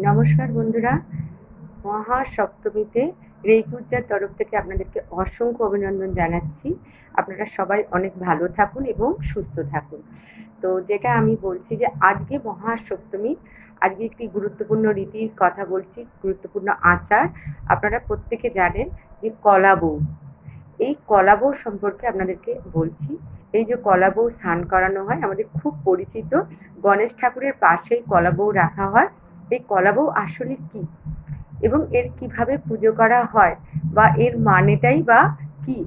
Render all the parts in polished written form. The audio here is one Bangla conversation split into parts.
নমস্কার বন্ধুরা, মহাসপ্তমীতে রেইকুজ্জার তরফ থেকে আপনাদেরকে অসংখ্য অভিনন্দন জানাচ্ছি। আপনারা সবাই অনেক ভালো থাকুন এবং সুস্থ থাকুন। তো যেটা আমি বলছি যে আজকে মহাসপ্তমী, আজকে একটি গুরুত্বপূর্ণ রীতির কথা বলছি, গুরুত্বপূর্ণ আচার। আপনারা প্রত্যেকে জানেন যে কলা বউ, এই কলা বউ সম্পর্কে আপনাদেরকে বলছি। এই যে কলা বউ স্নান করানো হয়, আমাদের খুব পরিচিত গণেশ ঠাকুরের পাশেই কলা বউ রাখা হয়। এই কলা বউ আসলে কি এবং এর কিভাবে পুজো করা হয় বা এর মানেটাই বা কি?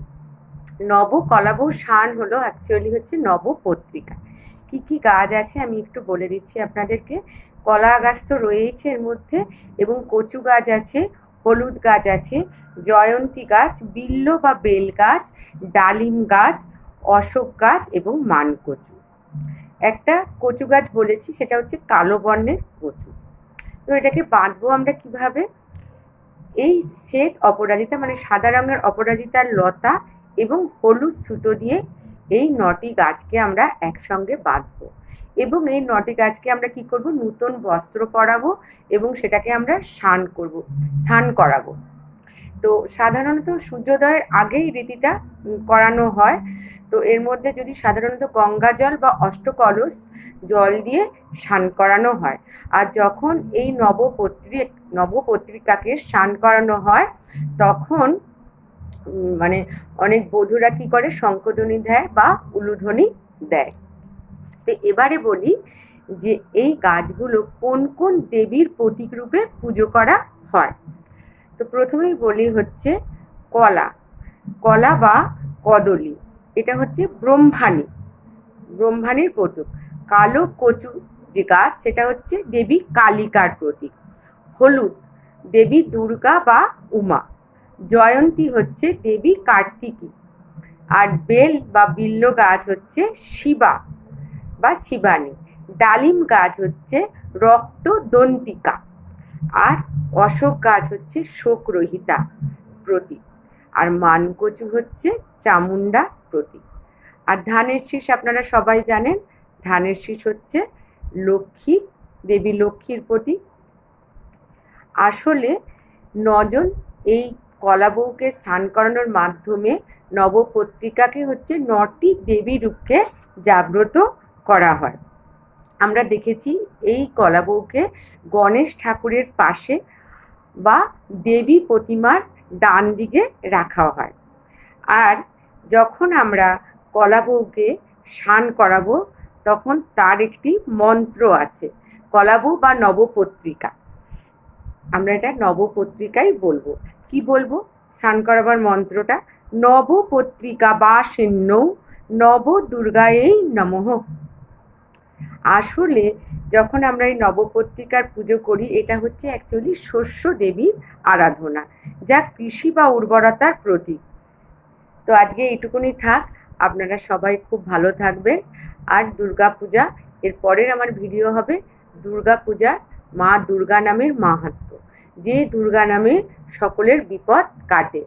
নব কলা বউ স্নান হলো অ্যাকচুয়ালি হচ্ছে নবপত্রিকা। কি কি গাছ আছে আমি একটু বলে দিচ্ছি আপনাদেরকে। কলা গাছ তো রয়েছে এর মধ্যে, এবং কচু গাছ আছে, হলুদ গাছ আছে, জয়ন্তী গাছ, বিল্ল বা বেল গাছ, ডালিম গাছ, অশোক গাছ এবং মানকচু। একটা কচু গাছ বলেছি, সেটা হচ্ছে কালো বর্ণের কচু। তো এটাকে বাঁধবো আমরা কিভাবে? এই শ্বেত অপরাজিতা মানে সাদা রঙের অপরাজিতার লতা এবং হলুদ সুতো দিয়ে এই 9টি গাছকে আমরা একসঙ্গে বাঁধবো, এবং এই 9টি গাছকে আমরা কি করব, নূতন বস্ত্র পরাবো এবং সেটাকে আমরা স্নান করাবো। তো সাধারণত সূর্যোদয়ের আগেই রীতিটা করানো হয়। তো এর মধ্যে যদি সাধারণত গঙ্গা জল বা অষ্টকলস জল দিয়ে স্নান করানো হয়। আর যখন এই নবপত্রিকাকে স্নান করানো হয়, তখন মানে অনেক বধূরা কি করে, শঙ্খধ্বনি দেয় বা উলুধ্বনি দেয়। তো এবারে বলি যে এই গাছগুলো কোন কোন দেবীর প্রতীক রূপে পুজো করা হয়। তো প্রথমেই বলি হচ্ছে কলা বা কদলী, এটা হচ্ছে ব্রহ্মাণীর প্রতীক। কালো কচু যে গাছ, সেটা হচ্ছে দেবী কালিকার প্রতীক। হলুদ দেবী দুর্গা বা উমা। জয়ন্তী হচ্ছে দেবী কার্তিকী। আর বেল বা বিল্ল গাছ হচ্ছে শিবা বা শিবানী। ডালিম গাছ হচ্ছে রক্ত দন্তিকা। আর অশোক গাছ হচ্ছে শোকরহিতা প্রতীক। আর মানকচু হচ্ছে চামুন্ডা প্রতীক। আর ধানের শীষ আপনারা সবাই জানেন, ধানের শীষ হচ্ছে দেবী লক্ষ্মীর প্রতীক। আসলে 9জন এই কলা বউকে স্নান করানোর মাধ্যমে নবপত্রিকাকে হচ্ছে 9টি দেবী রূপকে জাগ্রত করা হয়। আমরা দেখেছি এই কলা বউকে গণেশ ঠাকুরের পাশে বা দেবী প্রতিমার ডান দিকে রাখা হয়। আর যখন আমরা কলা বউকে স্নান করাবো, তখন তার একটি মন্ত্র আছে, কলা বউ বা নবপত্রিকা। আমরা এটা নবপত্রিকাই বলবো। কি বলবো স্নান করাবার মন্ত্রটা? নবপত্রিকা বা সিন্নৌ নব দুর্গায়েই নমঃ। আসলে যখন আমরা এই নবপত্রিকার পুজো করি, এটা হচ্ছে অ্যাকচুয়ালি শস্য দেবীর আরাধনা, যা কৃষি বা উর্বরতার প্রতীক। তো আজকে এইটুকুনি থাক। আপনারা সবাই খুব ভালো থাকবেন। আর দুর্গা পূজা, এর পরের আমার ভিডিও হবে দুর্গা পূজা, মা দুর্গা নামের মাহাত্ম্য, যে দুর্গা নামে সকলের বিপদ কাটে।